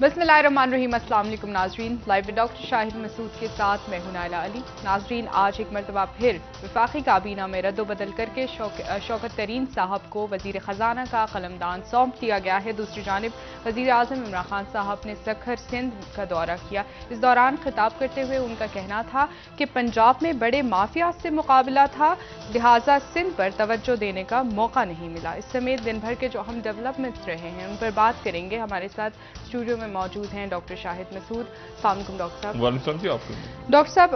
बिस्मिल्लाहिर्रहमानिर्रहीम। अस्सलाम वालेकुम नाजरीन, live with doctor Shahid Masood के साथ मैं हूं नाइला अली। नाजरीन, आज एक मरतबा फिर वफाकी काबीना में रद्दोबदल करके शौकत तरीन साहब को वजीर ख़जाना का कलमदान सौंप दिया गया है। दूसरी जानिब वजीर आज़म इमरान खान साहब ने सखर सिंध का दौरा किया। इस दौरान खिताब करते हुए उनका कहना था कि पंजाब में बड़े माफिया से मुकाबला था, लिहाजा सिंध पर तवज्जो देने का मौका नहीं मिला। इस समेत दिन भर के जो अहम डेवलपमेंट्स रहे हैं उन पर बात करेंगे। हमारे साथ स्टूडियो में मौजूद हैं डॉक्टर शाहिद मसूद। अस्सलाम वालेकुम डॉक्टर साहब। डॉक्टर साहब,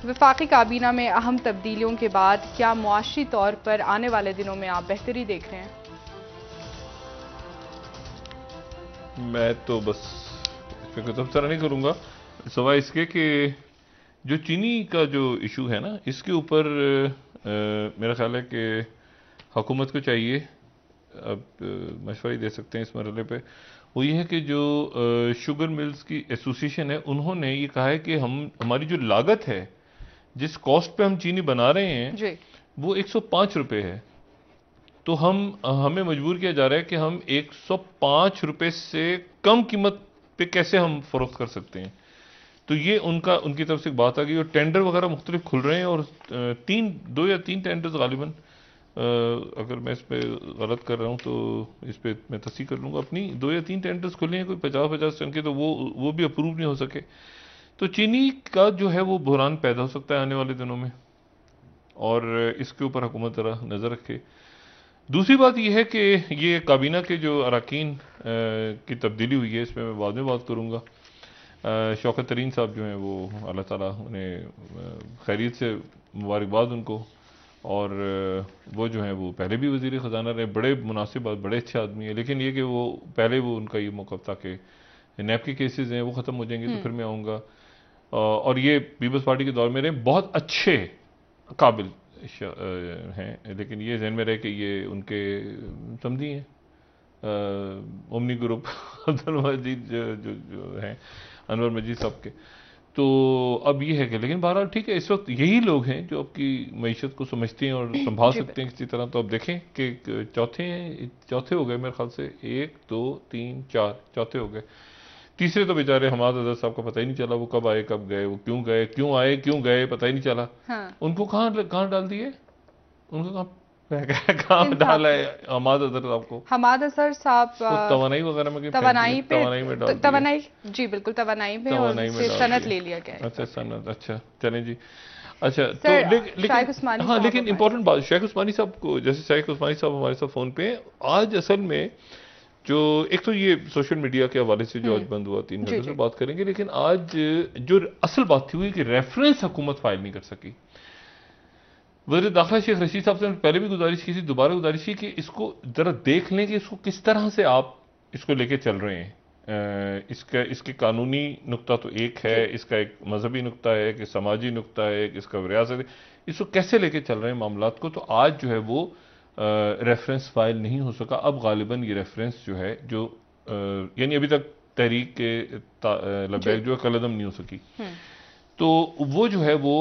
वफाकी काबीना में अहम तब्दीलियों के बाद क्या मुआशी तौर पर आने वाले दिनों में आप बेहतरी देख रहे हैं? मैं तो बस इस पर कोई तबसरा नहीं करूंगा, सिवाय इसके कि जो चीनी का जो इशू है ना, इसके ऊपर मेरा ख्याल है कि हुकूमत को चाहिए, अब मशवरा ही दे सकते हैं इस मरहले पे, वो ये है कि जो शुगर मिल्स की एसोसिएशन है उन्होंने ये कहा है कि हमारी जो लागत है, जिस कॉस्ट पे हम चीनी बना रहे हैं वो 105 रुपये है। तो हमें मजबूर किया जा रहा है कि हम 105 रुपये से कम कीमत पे कैसे हम फरोख्त कर सकते हैं। तो ये उनकी तरफ से बात आ गई और टेंडर वगैरह मुख्तलिफ खुल रहे हैं और 2 या 3 टेंडर्स गालिबन, अगर मैं इस पे गलत कर रहा हूँ तो इस पे मैं तस्दीक कर लूँगा अपनी, 2 या 3 टेंडर्स खुले हैं कोई 50-50 टन के, तो वो भी अप्रूव नहीं हो सके। तो चीनी का जो है वो बहरान पैदा हो सकता है आने वाले दिनों में, और इसके ऊपर हुकूमत ज़रा नज़र रखे। दूसरी बात यह है कि ये काबीना के जो अरकान की तब्दीली हुई है, इसमें मैं बाद में बात करूँगा। शौकत तरीन साहब जो हैं वो अल्लाह ताला उन्हें खैरियत से मुबारकबाद उनको, और वो जो हैं वो पहले भी वज़ीर ख़जाना रहे, बड़े मुनासिब बड़े अच्छे आदमी है। लेकिन ये कि वो पहले वो उनका ये मौक़िफ़ था कि नैब के केसेस हैं वो ख़त्म हो जाएंगे तो फिर मैं आऊँगा, और ये पीपल्स पार्टी के दौर में रहे, बहुत अच्छे काबिल हैं। लेकिन ये जहन में रहे कि ये उनके समझी हैं ओमनी ग्रुप अब्दुल मजीद जो हैं अनवर मजीद साहब के, तो अब ये है कि, लेकिन बहरहाल ठीक है, इस वक्त यही लोग हैं जो आपकी मईशत को समझते हैं और संभाल सकते हैं किसी तरह। तो अब देखें कि चौथे हो गए मेरे ख्याल से, 1 2 3 4 चौथे हो गए। तीसरे तो बेचारे हमाद अजहर साहब का पता ही नहीं चला, वो कब आए कब गए, वो क्यों गए क्यों आए क्यों गए पता ही नहीं चला। उनको कहाँ डाल दिए, उनको कहाँ डाला है हमाद अजहर साहब को? हमाद अजहर साहब तवानाई वगैरह में, तवानाई में डाल तवानाई, जी बिल्कुल, तवानाई में, और सनद ले लिया गया। अच्छा सनद, अच्छा चलें जी। अच्छा तो लेकिन हाँ, लेकिन इंपॉर्टेंट बात, शेख उस्मानी साहब को, जैसे शेख उस्मानी साहब हमारे साथ फोन पे आज, असल में जो एक तो ये सोशल मीडिया के हवाले से जो आज बंद हुआ 3 घंटे से बात करेंगे, लेकिन आज जो असल बात थी हुई कि रेफरेंस हुकूमत फाइल नहीं कर सकी। वज़ीर दाखिला शेख रशीद साहब से पहले भी गुजारिश की थी, दोबारा गुजारिश की कि इसको जरा देख लें कि इसको किस तरह से आप इसको लेके चल रहे हैं। इसके कानूनी नुक्ता तो एक है, इसका एक मजहबी नुक्ता है, एक समाजी नुक्ता है, एक इसका विरासत, इसको कैसे लेके चल रहे हैं मामलात को। तो आज जो है वो रेफरेंस फाइल नहीं हो सका। अब गालिबन ये रेफरेंस जो है, जो यानी अभी तक तहरीक के लबैक जो है कलदम नहीं हो सकी, तो वो जो है वो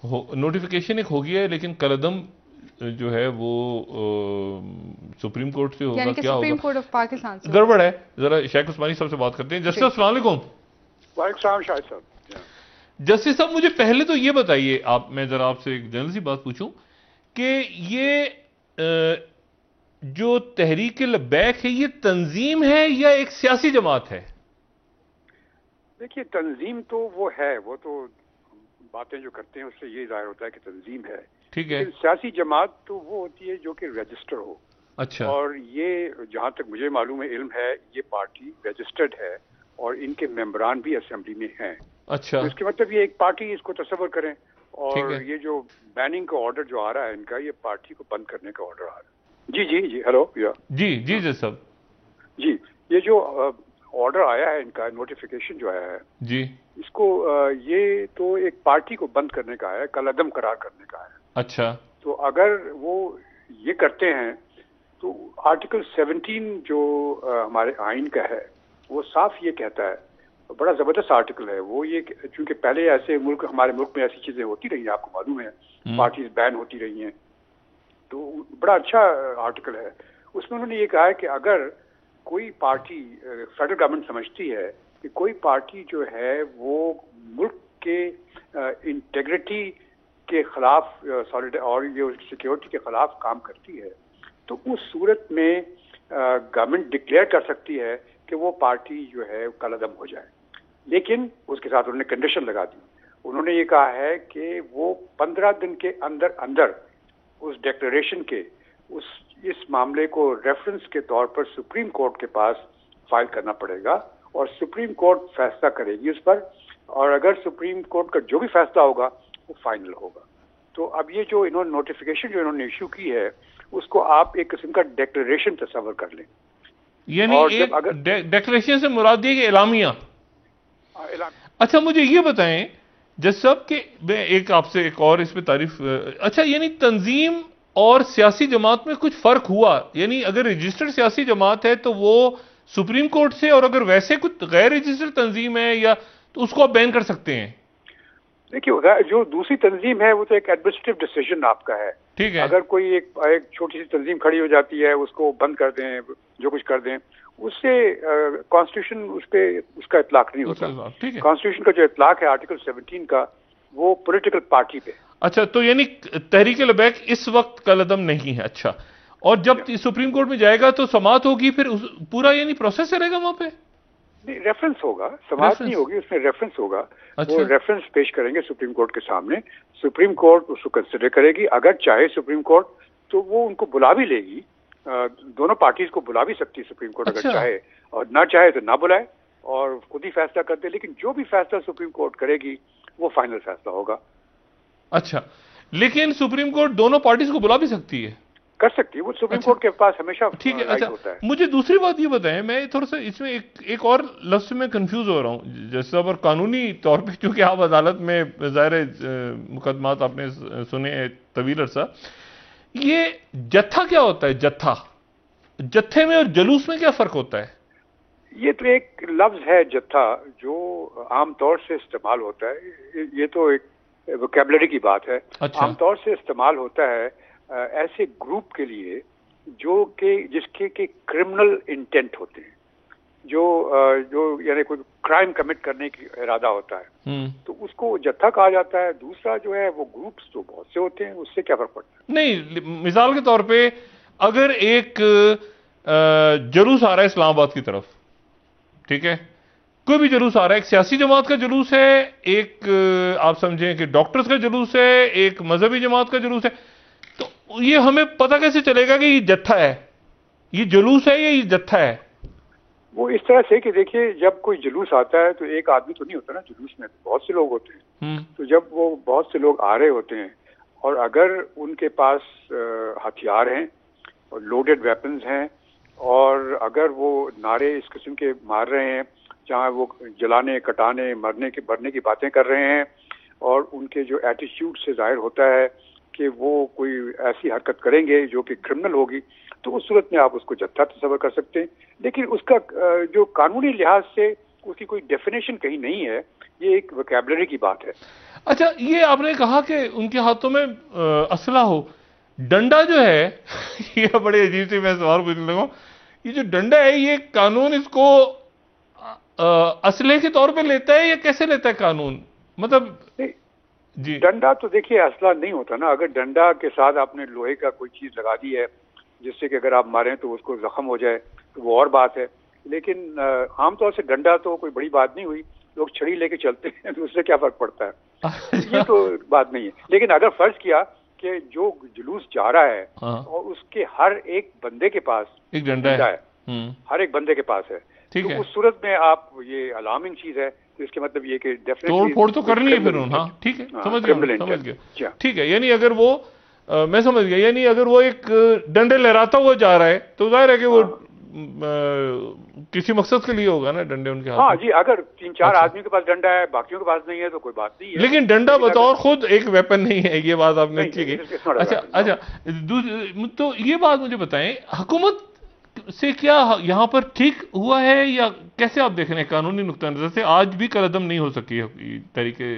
नोटिफिकेशन एक हो गया है, लेकिन कलदम जो है वो सुप्रीम कोर्ट से होगा, क्या होगा, सुप्रीम कोर्ट ऑफ पाकिस्तान से गड़बड़ है। जरा शेख उस्मानी साहब से बात करते हैं। जस्टिस अस्सलाम वालेकुम। वालेकुम शाहिद साहब। जस्टिस साहब, मुझे पहले तो ये बताइए, मैं जरा आपसे एक जनरल सी बात पूछूं कि ये जो तहरीक लबैक है, ये तंजीम है या एक सियासी जमात है? देखिए, तंजीम तो वो है, वो तो बातें जो करते हैं उससे ये जाहिर होता है कि तंजीम है, ठीक है। सियासी जमात तो वो होती है जो कि रजिस्टर हो। अच्छा। और ये जहां तक मुझे मालूम है, इल्म है, ये पार्टी रजिस्टर्ड है और इनके मेंबरान भी असेंबली में हैं। अच्छा। तो इसके मतलब ये एक पार्टी, इसको तस्वर करें। और ये जो बैनिंग का ऑर्डर जो आ रहा है इनका, ये पार्टी को बंद करने का ऑर्डर आ रहा है। जी हेलो या जी साहब जी, ये जो ऑर्डर आया है इनका, नोटिफिकेशन जो आया है जी, इसको ये तो एक पार्टी को बंद करने का है, कलअदम करार करने का है। अच्छा। तो अगर वो ये करते हैं तो आर्टिकल 17 जो हमारे आइन का है वो साफ ये कहता है, बड़ा जबरदस्त आर्टिकल है वो, ये चूंकि पहले ऐसे हमारे मुल्क में ऐसी चीजें होती रही हैं, आपको मालूम है, पार्टीज बैन होती रही हैं, तो बड़ा अच्छा आर्टिकल है। उसमें उन्होंने ये कहा है कि अगर कोई पार्टी फेडरल गवर्नमेंट समझती है कि कोई पार्टी जो है वो मुल्क के इंटेग्रिटी के खिलाफ और ये सिक्योरिटी के खिलाफ काम करती है, तो उस सूरत में गवर्नमेंट डिक्लेयर कर सकती है कि वो पार्टी जो है कलअदम हो जाए। लेकिन उसके साथ उन्होंने कंडीशन लगा दी। उन्होंने ये कहा है कि वो 15 दिन के अंदर अंदर उस डिक्लेरेशन के इस मामले को रेफरेंस के तौर पर सुप्रीम कोर्ट के पास फाइल करना पड़ेगा और सुप्रीम कोर्ट फैसला करेगी उस पर, और अगर सुप्रीम कोर्ट का जो भी फैसला होगा वो फाइनल होगा। तो अब ये जो इन्होंने नोटिफिकेशन जो इन्होंने इशू की है उसको आप एक किस्म का डिक्लेरेशन तस्वर कर लें। यानी एक डिक्लेरेशन से मुराद ये कि एलामिया। अच्छा मुझे ये बताएं जज साहब कि मैं एक आपसे एक और इस पे तारीफ, अच्छा यानी तंजीम और सियासी जमात में कुछ फर्क हुआ? यानी अगर रजिस्टर्ड सियासी जमात है तो वो सुप्रीम कोर्ट से, और अगर वैसे कुछ गैर रजिस्टर्ड तंजीम है या तो उसको आप बैन कर सकते हैं? देखिए जो दूसरी तंजीम है वो तो एक एडमिनिस्ट्रेटिव डिसीजन आपका है। ठीक है। अगर कोई एक छोटी सी तंजीम खड़ी हो जाती है, उसको बंद कर दें, जो कुछ कर दें, उससे कॉन्स्टिट्यूशन उस पर उसका इतलाक नहीं होता। कॉन्स्टिट्यूशन का जो इतलाक है आर्टिकल 17 का, वो पॉलिटिकल पार्टी पे। अच्छा, तो यानी तहरीक लबैक इस वक्त कलअदम नहीं है। अच्छा, और जब सुप्रीम कोर्ट में जाएगा तो समाअत होगी, फिर पूरा यानी प्रोसेस रहेगा वहां पे? नहीं, रेफरेंस होगा, समाअत नहीं होगी, उसमें रेफरेंस होगा। अच्छा। वो रेफरेंस पेश करेंगे सुप्रीम कोर्ट के सामने, सुप्रीम कोर्ट उसको कंसिडर करेगी। अगर चाहे सुप्रीम कोर्ट तो वो उनको बुला भी लेगी, दोनों पार्टीज को बुला भी सकती है सुप्रीम कोर्ट। अच्छा। अगर चाहे, और ना चाहे तो ना बुलाए और खुद ही फैसला कर दे। लेकिन जो भी फैसला सुप्रीम कोर्ट करेगी वो फाइनल फैसला होगा। अच्छा, लेकिन सुप्रीम कोर्ट दोनों पार्टीज को बुला भी सकती है? कर सकती है, वो सुप्रीम कोर्ट के पास हमेशा ठीक है। अच्छा, होता है। मुझे दूसरी बात ये बताएं, मैं थोड़ा सा इसमें एक और लफ्ज में कंफ्यूज हो रहा हूं। जैसा पर कानूनी तौर पे चूंकि आप अदालत में ज़ाहिर मुकदमात आपने सुने तवील अरसा, ये जत्था क्या होता है? जत्थे में और जलूस में क्या फर्क होता है? ये तो एक लफ्ज है जत्था, जो आमतौर से इस्तेमाल होता है। ये तो एक वोकैबुलरी की बात है। अच्छा। आमतौर से इस्तेमाल होता है ऐसे ग्रुप के लिए जिसके के क्रिमिनल इंटेंट होते हैं, जो यानी कोई क्राइम कमिट करने की इरादा होता है, तो उसको जत्था कहा जाता है। दूसरा जो है वो ग्रुप्स तो बहुत से होते हैं, उससे क्या फर्क पड़ता है? नहीं, मिसाल के तौर पे अगर एक जुलूस आ रहा है इस्लामाबाद की तरफ, ठीक है, कोई भी जुलूस आ रहा है, एक सियासी जमात का जुलूस है, एक आप समझें कि डॉक्टर्स का जुलूस है, एक मजहबी जमात का जुलूस है, तो ये हमें पता कैसे चलेगा कि ये जत्था है, ये जुलूस है या ये जत्था है? वो इस तरह से कि देखिए, जब कोई जुलूस आता है तो एक आदमी तो नहीं होता ना जुलूस में, तो बहुत से लोग होते हैं। तो जब वो बहुत से लोग आ रहे होते हैं और अगर उनके पास हथियार हैं और लोडेड वेपन्स हैं, और अगर वो नारे इस किस्म के मार रहे हैं जहाँ वो जलाने, कटाने, मरने की बातें कर रहे हैं, और उनके जो एटीट्यूड से जाहिर होता है कि वो कोई ऐसी हरकत करेंगे जो कि क्रिमिनल होगी, तो उस सूरत में आप उसको जत्था तस्वर कर सकते हैं। लेकिन उसका जो कानूनी लिहाज से उसकी कोई डेफिनेशन कहीं नहीं है, ये एक वोकैबुलरी की बात है। अच्छा, ये आपने कहा कि उनके हाथों में असला हो, डंडा जो है ये बड़े अजीब से मैं सवाल पूछने लगा, ये जो डंडा है ये कानून इसको असले के तौर पे लेता है या कैसे लेता है कानून? मतलब जी, डंडा तो देखिए असला नहीं होता ना। अगर डंडा के साथ आपने लोहे का कोई चीज लगा दी है जिससे कि अगर आप मारें तो उसको जख्म हो जाए तो वो और बात है। लेकिन आमतौर से डंडा तो कोई बड़ी बात नहीं हुई, लोग छड़ी लेके चलते हैं तो उससे क्या फर्क पड़ता है? ये तो बात नहीं है। लेकिन अगर फर्ज किया कि जो जुलूस जा रहा है और उसके हर एक बंदे के पास एक डंडा है, हर एक बंदे के पास है, ठीक तो है, उस सूरत में आप, ये अलार्मिंग चीज है, तो इसके मतलब ये कि डेफिनेटली तोड़ फोड़ तो करनी है फिर। हाँ ठीक है, समझ गया। ठीक है, यानी अगर वो मैं समझ गया, यानी अगर वो एक डंडे लहराता हुआ जा रहा है तो जाहिर है कि वो किसी मकसद के लिए होगा ना डंडे उनके हाथ। हाँ जी, अगर 3-4 आदमी के पास डंडा है, बाकियों के पास नहीं है तो कोई बात नहीं है। लेकिन डंडा बतौर खुद एक वेपन नहीं है, ये बात आपने अच्छी की। अच्छा, तो ये बात मुझे बताएं, हुकूमत से क्या यहाँ पर ठीक हुआ है या कैसे आप देख रहे हैं कानूनी नुक्ता नजर से? आज भी कलअदम नहीं हो सकी तरीके।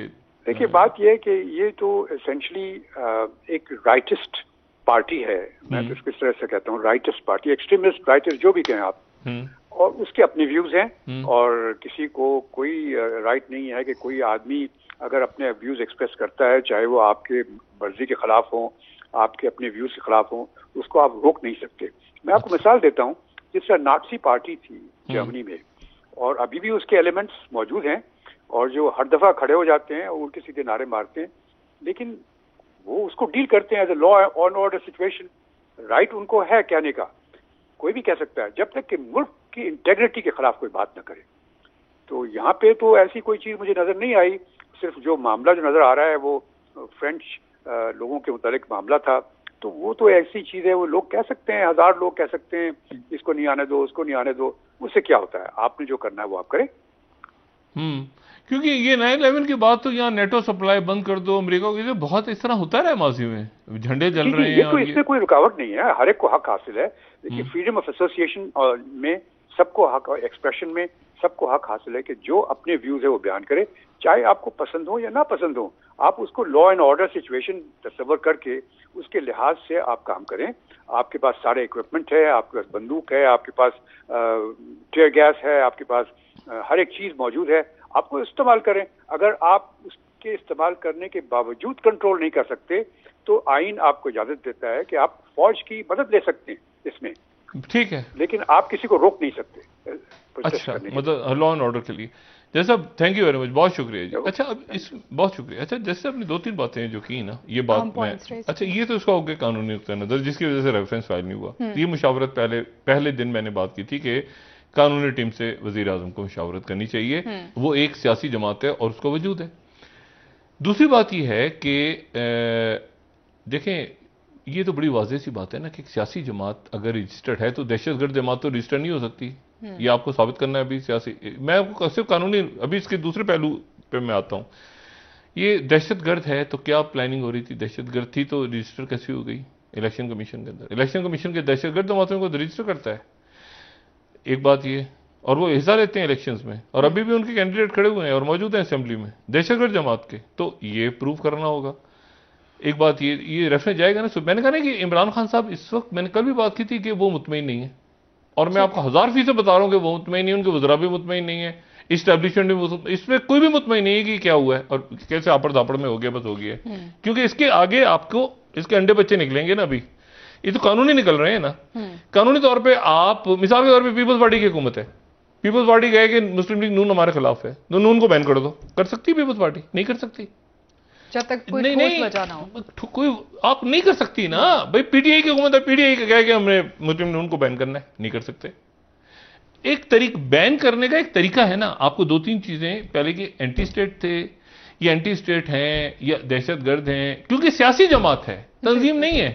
देखिए, बात यह है कि ये तो एसेंशली एक राइटिस्ट पार्टी है। मैं तो इसको इस तरह से कहता हूँ, राइटिस्ट पार्टी, एक्सट्रीमिस्ट राइटिस्ट जो भी कहें आप। और उसके अपने व्यूज हैं और किसी को कोई राइट नहीं है कि कोई आदमी अगर अपने व्यूज एक्सप्रेस करता है, चाहे वो आपके मर्जी के खिलाफ हो, आपके अपने व्यूज के खिलाफ हो, उसको आप रोक नहीं सकते। मैं आपको मिसाल देता हूँ, जिस तरह नाटसी पार्टी थी जर्मनी में, और अभी भी उसके एलिमेंट्स मौजूद हैं, और जो हर दफा खड़े हो जाते हैं और उनके सीधे नारे मारते हैं, लेकिन वो उसको डील करते हैं as a law on order situation. Right उनको है कहने का, कोई भी कह सकता है, जब तक कि मुल्क की इंटेग्रिटी के खिलाफ कोई बात न करे। तो यहाँ पे तो ऐसी कोई चीज मुझे नजर नहीं आई। सिर्फ जो मामला जो नजर आ रहा है वो फ्रेंच लोगों के मुतालिक मामला था, तो वो तो ऐसी चीज है, वो लोग कह सकते हैं, 1000 लोग कह सकते हैं इसको नहीं आने दो, उसको नहीं आने दो, उससे क्या होता है? आपने जो करना है वो आप करें। क्योंकि ये 9/11 की बात तो यहाँ नेटो सप्लाई बंद कर दो अमेरिका को, ये बहुत इस तरह होता रहा है माजी में, झंडे जल रहे हैं। तो इसमें कोई रुकावट नहीं है, हर एक को हक हासिल है। देखिए फ्रीडम ऑफ एसोसिएशन में सबको हक, और एक्सप्रेशन में सबको हक हासिल है कि जो अपने व्यूज है वो बयान करे, चाहे आपको पसंद हो या ना पसंद हो। आप उसको लॉ एंड ऑर्डर सिचुएशन तस्वर करके उसके लिहाज से आप काम करें। आपके पास सारे इक्विपमेंट है, आपके पास बंदूक है, आपके पास टीयर गैस है, आपके पास हर एक चीज मौजूद है, आपको इस्तेमाल करें। अगर आप उसके इस्तेमाल करने के बावजूद कंट्रोल नहीं कर सकते तो आइन आपको इजाजत देता है कि आप फौज की मदद ले सकते हैं इसमें, ठीक है, लेकिन आप किसी को रोक नहीं सकते। अच्छा, मतलब लॉ एंड ऑर्डर के लिए। जैसा, थैंक यू वेरी मच, बहुत शुक्रिया जी। अच्छा, अब इस बहुत शुक्रिया। अच्छा, जैसे अपनी 2-3 बातें जो की ना, ये बात मैं, अच्छा ये तो इसका हो गया कानूनी नुक्ता नजर जिसकी वजह से रेफरेंस फाइल नहीं हुआ। ये मुशावरत पहले दिन मैंने बात की थी कि कानूनी टीम से वजीर आजम को मुशावरत करनी चाहिए, वो एक सियासी जमात है और उसका वजूद है। दूसरी बात यह है कि देखें, ये तो बड़ी वाज़ेह सी बात है ना कि सियासी जमात अगर रजिस्टर्ड है तो दहशतगर्द जमात तो रजिस्टर्ड नहीं हो सकती। ये आपको साबित करना है अभी सियासी, मैं आपको सिर्फ कानूनी, अभी इसके दूसरे पहलू पे मैं आता हूं। ये दहशतगर्द है तो क्या प्लानिंग हो रही थी? दहशतगर्द थी तो रजिस्टर कैसे हो गई इलेक्शन कमीशन के अंदर? इलेक्शन कमीशन के दहशतगर्द जमातों को रजिस्टर करता है, एक बात ये, और वो हिस्सा लेते हैं इलेक्शंस में, और अभी भी उनके कैंडिडेट खड़े हुए हैं और मौजूद हैं असेंबली में दहशतगर्द जमात के, तो ये प्रूव करना होगा। एक बात ये रेफरेंस जाएगा ना। मैंने कहा ना कि इमरान खान साहब इस वक्त, मैंने कल भी बात की थी कि वो मुतमईन नहीं है, और मैं आपको 1000% बता रहा हूं कि वो मुतमईन नहीं है, उनके वज़रा भी मुतमईन नहीं है, इस्टेब्लिशमेंट भी, इसमें कोई भी मुतमईन नहीं है कि क्या हुआ है और कैसे आपड़ दापड़ में हो गया, बस हो गया। क्योंकि इसके आगे आपको इसके अंडे बच्चे निकलेंगे ना। अभी ये तो कानूनी निकल रहे हैं ना। कानूनी तौर पर आप, मिसाल के तौर पर पीपल्स पार्टी की हुकूमत है, पीपल्स पार्टी कहे कि मुस्लिम लीग नून हमारे खिलाफ है, तो नून को बैन कर दो, कर सकती है पीपल्स पार्टी? नहीं कर सकती, जब तक कोई ठोस वजह ना हो। कोई आप नहीं कर सकती ना भाई। पीटीआई की हुकूमत है, पीटीआई का कह के हमने मुस्लिम नून को बैन करना है, नहीं कर सकते। एक बैन करने का एक तरीका है ना। आपको 2-3 चीजें, पहले कि एंटी स्टेट थे, या एंटी स्टेट हैं या दहशतगर्द हैं, क्योंकि सियासी जमात है, तंजीम नहीं है,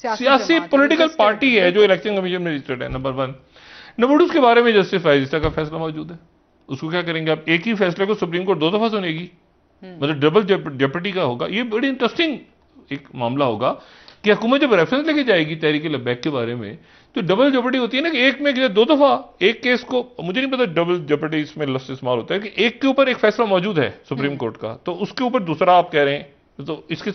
सियासी पॉलिटिकल पार्टी है जो इलेक्शन कमीशन में रजिस्टर्ड है, नंबर 1। नंबर 2, उसके बारे में जस्टिस फायजिस्ता का फैसला मौजूद है, उसको क्या करेंगे आप? एक ही फैसले को सुप्रीम कोर्ट 2 दफा सुनेगी, मतलब डबल जेपटी का होगा। ये बड़ी इंटरेस्टिंग एक मामला होगा कि हुकूमत जब रेफरेंस लेके जाएगी तहरीक लब्बैक के बारे में, तो डबल जेपटी होती है ना कि एक में 2 दफा एक केस को, मुझे नहीं पता डबल जेपटी इसमें लफ्ज़ इस्तेमाल होता है कि एक के ऊपर एक फैसला मौजूद है सुप्रीम कोर्ट का, तो उसके ऊपर दूसरा आप कह रहे हैं, तो इसके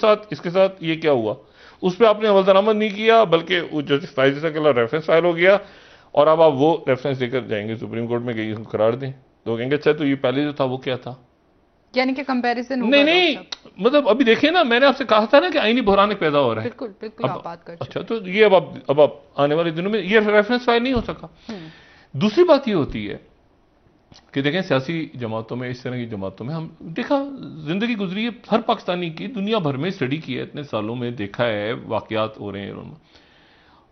साथ ये क्या हुआ? उस पर आपने अमलदरामद नहीं किया, बल्कि जस्टिस फायजिस्ता के खिलाफ रेफरेंस फाइल हो गया, और अब आप वो रेफरेंस लेकर जाएंगे सुप्रीम कोर्ट में, गई करार दें, तो कहेंगे अच्छा तो ये पहले जो था वो क्या था? यानी कि कंपैरिजन होगा। नहीं, मतलब अभी देखिए ना, मैंने आपसे कहा था ना कि आईनी बहरान पैदा हो रहा है। बिल्कुल आप बात कर। अच्छा, तो ये अब आप आने वाले दिनों में ये रेफरेंस फाइल नहीं हो सका। दूसरी बात ये होती है कि देखें, सियासी जमातों में, इस तरह की जमातों में हम देखा, जिंदगी गुजरी है हर पाकिस्तानी की, दुनिया भर में स्टडी की है, इतने सालों में देखा है, वाकयात हो रहे हैं।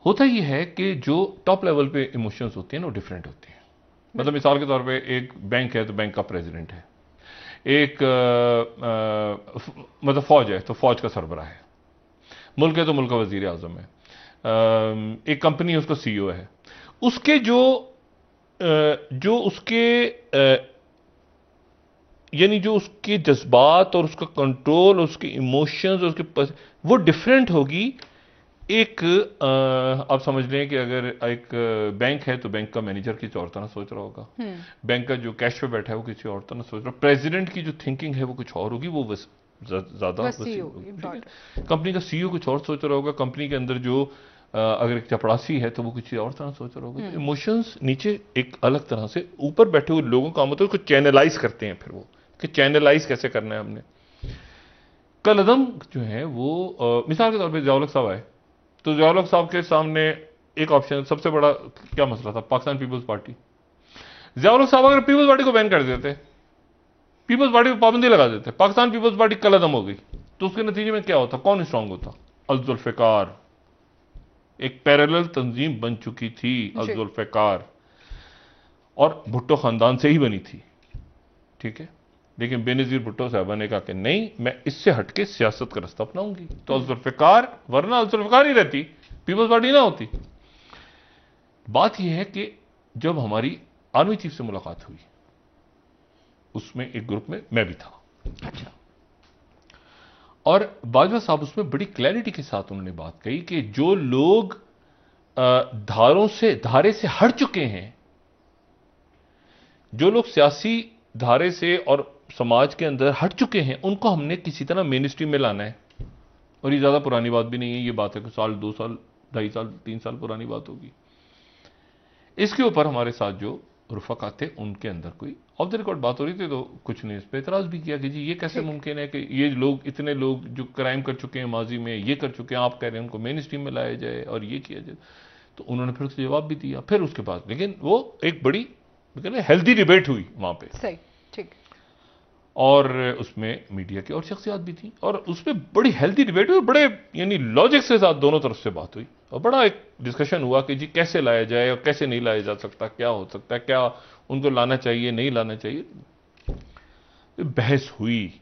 होता यह है कि जो टॉप लेवल पे इमोशंस होती हैं ना, वो डिफरेंट होती हैं। मतलब मिसाल के तौर पे एक बैंक है तो बैंक का प्रेसिडेंट है, एक मतलब फौज है तो फौज का सरबराह है, मुल्क है तो मुल्क का वजीर आजम है, एक कंपनी है उसका सीईओ है, उसके जो उसके यानी जो उसके जज्बात और उसका कंट्रोल, उसके इमोशंस, उसके वो डिफरेंट होगी। एक आप समझ लें कि अगर एक बैंक है तो बैंक का मैनेजर किसी और तरह सोच रहा होगा, बैंक का जो कैश पे बैठा है वो किसी और तरह सोच रहा है, प्रेसिडेंट की जो थिंकिंग है वो कुछ और होगी, वो ज्यादा कंपनी का सीईओ कुछ और सोच रहा होगा, कंपनी के अंदर जो अगर एक चपड़ासी है तो वो कुछ और तरह सोच रहा होगा। तो इमोशंस नीचे एक अलग तरह से, ऊपर बैठे हुए लोगों का मतलब उसको चैनलाइज करते हैं, फिर वो कि चैनलाइज कैसे करना है हमने। कलअदम जो है वो मिसाल के तौर पे ज़िया-उल-हक साहब आए, तो ज़िया-उल-हक साहब के सामने एक ऑप्शन, सबसे बड़ा क्या मसला था, पाकिस्तान पीपल्स पार्टी। ज़िया-उल-हक साहब अगर पीपल्स पार्टी को बैन कर देते, पीपल्स पार्टी पर पाबंदी लगा देते, पाकिस्तान पीपल्स पार्टी कलअदम हो गई, तो उसके नतीजे में क्या होता, कौन स्ट्रांग होता? अल-जुल्फ़िकार, एक पैरेलल तंजीम बन चुकी थी अल-जुल्फ़िकार, और भुट्टो खानदान से ही बनी थी, ठीक है। लेकिन बेनज़ीर भुट्टो साहबा ने कहा कि नहीं, मैं इससे हटके सियासत का रास्ता अपनाऊंगी। तो अल-जुल्फ़िकार, वरना अल-जुल्फ़िकार ही रहती, पीपल्स पार्टी ना होती। बात यह है कि जब हमारी आर्मी चीफ से मुलाकात हुई, उसमें एक ग्रुप में मैं भी था। अच्छा। और बाजवा साहब उसमें बड़ी क्लैरिटी के साथ उन्होंने बात कही कि जो लोग धारे से हट चुके हैं, जो लोग सियासी धारे से और समाज के अंदर हट चुके हैं, उनको हमने किसी तरह मेन स्ट्रीम में लाना है। और ये ज्यादा पुरानी बात भी नहीं है, ये बात है कि साल, 2 साल, 2.5 साल, 3 साल पुरानी बात होगी। इसके ऊपर हमारे साथ जो रुफका थे, उनके अंदर कोई ऑफ द रिकॉर्ड बात हो रही थी, तो कुछ ने इस पर एतराज भी किया कि जी ये कैसे मुमकिन है कि ये लोग, इतने लोग जो क्राइम कर चुके हैं माजी में, ये कर चुके हैं, आप कह रहे हैं उनको मेन स्ट्रीम में लाया जाए और ये किया जाए। तो उन्होंने फिर उसका जवाब भी दिया। फिर उसके बाद लेकिन वो एक बड़ी हेल्दी डिबेट हुई वहां पे, सही, ठीक। और उसमें मीडिया की और शख्सियात भी थी, और उसमें बड़ी हेल्दी डिबेट हुई, बड़े यानी लॉजिक के साथ दोनों तरफ से बात हुई, और बड़ा एक डिस्कशन हुआ कि जी कैसे लाया जाए और कैसे नहीं लाया जा सकता, क्या हो सकता है, क्या उनको लाना चाहिए, नहीं लाना चाहिए। बहस हुई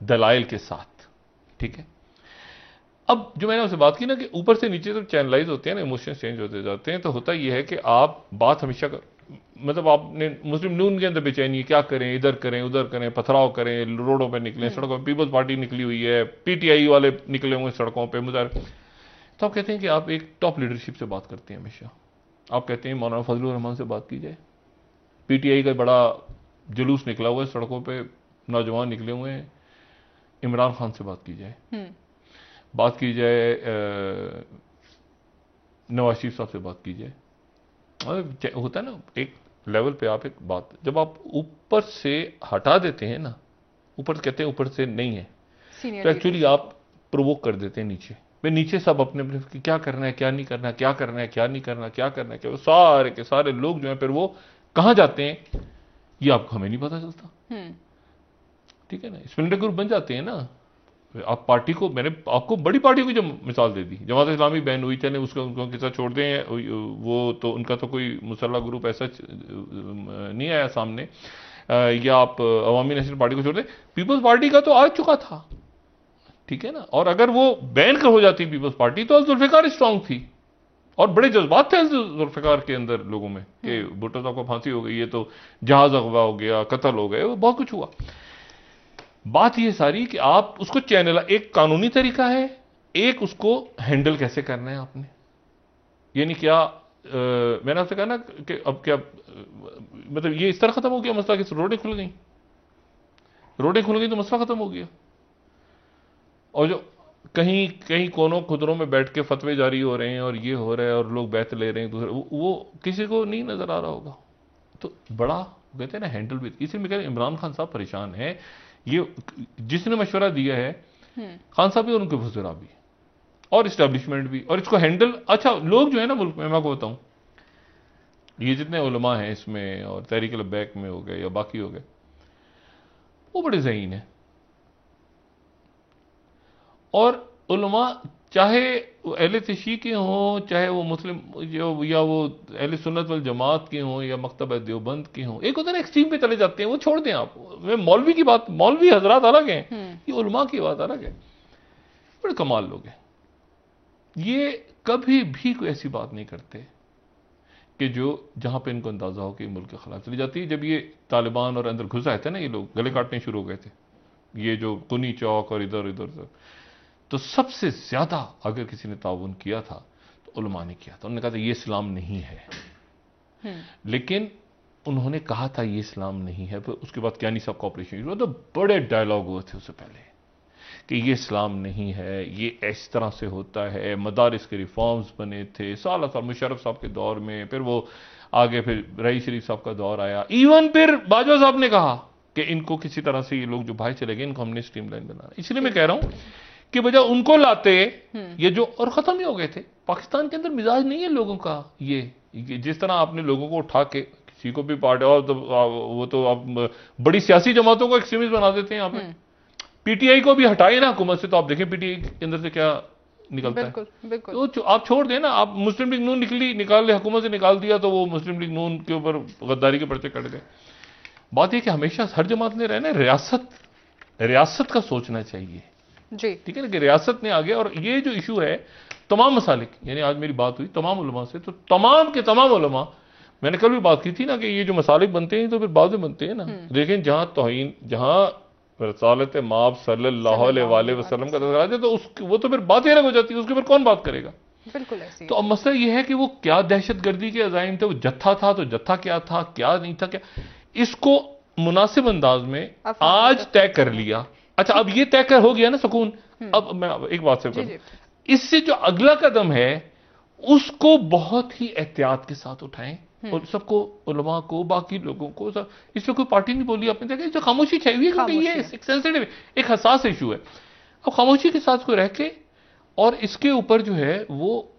दलाइल के साथ, ठीक है। अब जो मैंने उससे बात की ना कि ऊपर से नीचे तो चैनलाइज होते हैं ना, इमोशंस चेंज होते जाते हैं, तो होता यह है कि आप बात हमेशा मतलब आपने मुस्लिम नून के अंदर बेचैनी है, क्या करें, इधर करें उधर करें, पथराव करें, रोडों पे निकलें, सड़कों पे, पीपल्स पार्टी निकली हुई है, पीटीआई वाले निकले हुए सड़कों पे मुजाहिरे। तो आप कहते हैं कि आप एक टॉप लीडरशिप से बात करते हैं हमेशा। आप कहते हैं मौलाना फजलुर रहमान से बात की जाए, पीटीआई का बड़ा जुलूस निकला हुआ है, सड़कों पे नौजवान निकले हुए हैं, इमरान खान से बात की जाए, बात की जाए नवाज शरीफ साहब से बात की जाए। होता है ना एक लेवल पे, आप एक बात जब आप ऊपर से हटा देते हैं ना, ऊपर कहते हैं ऊपर से नहीं है, तो एक्चुअली आप प्रोवोक कर देते हैं नीचे। वे नीचे सब अपने अपने क्या करना है, क्या नहीं करना, क्या करना है, क्या नहीं करना, क्या करना है, क्या, सारे के सारे लोग जो है फिर वो कहां जाते हैं ये आपको हमें नहीं पता चलता, ठीक है ना। स्प्लिंटर ग्रुप बन जाते हैं ना। आप पार्टी को, मैंने आपको बड़ी पार्टी की जो मिसाल दे दी, जमात इस्लामी बैन हुई, चले उसका उनको किस्सा छोड़ दें, वो तो उनका तो कोई मुसल्ला ग्रुप ऐसा नहीं आया सामने, या आप अवामी नेशनल पार्टी को छोड़ दें, पीपल्स पार्टी का तो आ चुका था, ठीक है ना। और अगर वो बैन कर हो जाती पीपल्स पार्टी तो जुल्फिकार स्ट्रांग थी, और बड़े जज्बात थे जुल्फिकार के अंदर लोगों में कि भुट्टो साहब को फांसी हो गई, ये तो जहाज अगवा हो गया, कत्ल हो गए, बहुत कुछ हुआ। बात ये सारी कि आप उसको चैनल, एक कानूनी तरीका है, एक उसको हैंडल कैसे करना है आपने। यानी क्या मैंने आपसे कहा ना कि अब क्या मतलब ये इस तरह खत्म हो गया मसला कि रोडें खुल गई, रोडें खुल गई तो मसला खत्म हो गया। और जो कहीं कहीं कोनों खुदरों में बैठ के फतवे जारी हो रहे हैं और ये हो रहा है और लोग बैत ले रहे हैं दूसरे, वो किसी को नहीं नजर आ रहा होगा। तो बड़ा कहते हैं ना हैंडल भी, इसी में कहते हैं इमरान खान साहब परेशान है। ये जिसने मशवरा दिया है खान साहब भी और उनके वज़ीरा भी और इस्टेब्लिशमेंट भी, और इसको हैंडल, अच्छा लोग जो है ना मुल्क में, मैं आपको बताऊं, ये जितने उलमा हैं इसमें और तहरीक लब्बैक में हो गए या बाकी हो गए, वो बड़े ज़हीन हैं। और उलमा चाहे वो अहले तशी के हों, चाहे वो मुस्लिम जो या वो अहले सुन्नत वल जमात के हों या मकतब देवबंद के हों, एक होता है ना एक्सट्रीम पे चले जाते हैं, वो छोड़ दें आप। मैं मौलवी की बात, मौलवी हजरात अलग हैं, ये उलमा की बात अलग है। बड़े कमाल लोग हैं, ये कभी भी कोई ऐसी बात नहीं करते कि जो जहां पे इनको अंदाजा हो कि मुल्क के खिलाफ चली जाती है। जब ये तालिबान और अंदर घुस आए थे ना, ये लोग गले काटने शुरू हो गए थे, ये जो कुनी चौक और इधर इधर, तो सबसे ज्यादा अगर किसी ने ताउन किया था तो उलमा ने किया था। उन्होंने कहा था ये इस्लाम नहीं है, लेकिन उन्होंने कहा था ये इस्लाम नहीं है। फिर उसके बाद क्यानी साहब का ऑपरेशन हुआ, तो बड़े डायलॉग हुए थे उससे पहले कि ये इस्लाम नहीं है, ये इस तरह से होता है, मदारिस के रिफॉर्म्स बने थे साल साल मुशर्रफ साहब के दौर में, फिर वो आगे फिर रईस शरीफ साहब का दौर आया, इवन फिर बाजवा साहब ने कहा कि इनको किसी तरह से ये लोग जो भाई चले गए इनको हमने स्ट्रीमलाइन बनाना। इसलिए मैं कह रहा हूं कि बजाय उनको लाते ये जो और खत्म ही हो गए थे। पाकिस्तान के अंदर मिजाज नहीं है लोगों का ये जिस तरह आपने लोगों को उठा के किसी को भी पार्टी और तो वो तो आप बड़ी सियासी जमातों को एक्सट्रीमिस्ट बना देते हैं यहाँ पे। पीटीआई को भी हटाए ना हुकूमत से, तो आप देखें पीटीआई के अंदर से क्या निकलता बिल्कुल, है। बिल्कुल। तो आप छोड़ दें ना, आप मुस्लिम लीग नून निकाल ले, हुकूमत से निकाल दिया तो वो मुस्लिम लीग नून के ऊपर गद्दारी के पर्चे कट गए। बात यह कि हमेशा हर जमात ने रहना, रियासत का सोचना चाहिए जी, ठीक है ना, कि रियासत ने आगे। और ये जो इशू है तमाम मसालिक, यानी आज मेरी बात हुई तमाम उलमा से, तो तमाम के तमाम उलमा, मैंने कल भी बात की थी ना कि ये जो मसालिक बनते हैं तो फिर बाद में बनते हैं ना, लेकिन जहां तौहीन, जहां रसालत माब सल्लल्लाहु अलैहि वसल्लम का तज़किरा है तो वो तो फिर बात ही अलग हो जाती है, उसके ऊपर कौन बात करेगा। बिल्कुल ऐसी। तो अब मसला ये है कि वो क्या दहशतगर्दी के अज़ाइम थे, वो जत्था था तो जत्था क्या था, क्या नहीं था, क्या इसको मुनासिब अंदाज में आज तय कर लिया। अच्छा, अब ये तय कर हो गया ना सुकून। अब मैं एक बात से करूं, इससे जो अगला कदम है उसको बहुत ही एहतियात के साथ उठाएं और सबको, उलमा को, बाकी लोगों को, सब। इसमें कोई पार्टी नहीं बोली, आपने देखा जो खामोशी छाई हुई है, क्योंकि ये एक सेंसिटिव, एक हसास इशू है। अब खामोशी के साथ को रह के और इसके ऊपर जो है वो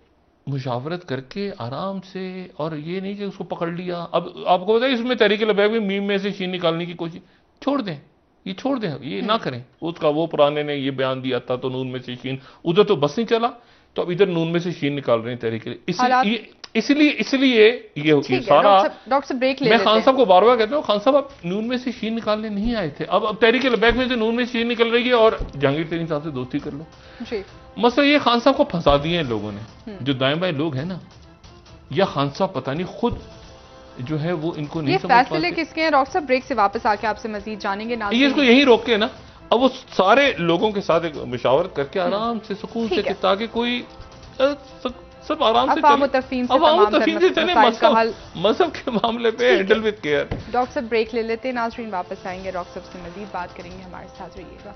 मुशावरत करके आराम से, और ये नहीं कि उसको पकड़ लिया। अब आपको पता है इसमें तहरीक लबैक में मीम में से शीन निकालने की कोशिश, छोड़ दें, ये छोड़ दें, ये ना करें। उसका वो पुराने ने ये बयान दिया था तो नून में से शीन, उधर तो बस नहीं चला तो अब इधर नून में से शीन निकाल रहे हैं तहरीक। इसलिए ये सारा, डॉक्टर ब्रेक ले, मैं खान साहब को बार बार कहता हूँ, खान साहब आप नून में से शीन निकालने नहीं आए थे, अब तहरीक लबैक में से नून में शीन निकल रही है और जहांगीर तरीन साहब से दोस्ती कर लो जी। मसला ये खान साहब को फंसा दिए हैं लोगों ने, जो दाएं बाएं लोग हैं ना, या खान साहब पता नहीं खुद जो है वो इनको नहीं समझ पाते। फैसले किसके हैं डॉक्टर साहब? ब्रेक से वापस आके आपसे मजीद जानेंगे। ये इसको यहीं रोक के ना, अब वो सारे लोगों के साथ एक मुशावरत करके आराम से सुकून से, ताकि कोई सब आराम से चले, मजहब के मामले पे हैंडल विद केयर। डॉक्टर साहब ब्रेक ले लेते हैं, नाज़रीन वापस आएंगे, डॉक्टर साहब से मजीद बात करेंगे, हमारे साथ रहिएगा।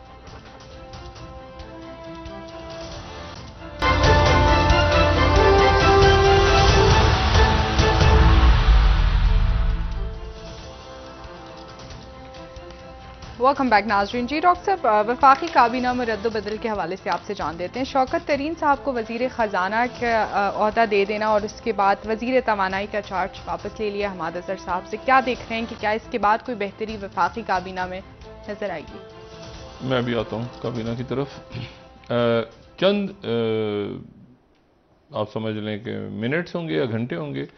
वेलकम बैक नाज़रीन। जी डॉक्टर साहब, वफाकी काबीना में रद्द-ओ-बदल के हवाले से आपसे जान देते हैं। शौकत तरीन साहब को वजीर ख़जाना का ओहदा दे देना और उसके बाद वजीर तवानाई का चार्ज वापस ले लिया हमाद अज़हर साहब से, क्या देख रहे हैं कि क्या इसके बाद कोई बेहतरी वफाकी काबीना में नजर आएगी? मैं भी आता हूँ काबीना की तरफ। चंद आप समझ लें कि मिनट्स होंगे या घंटे होंगे,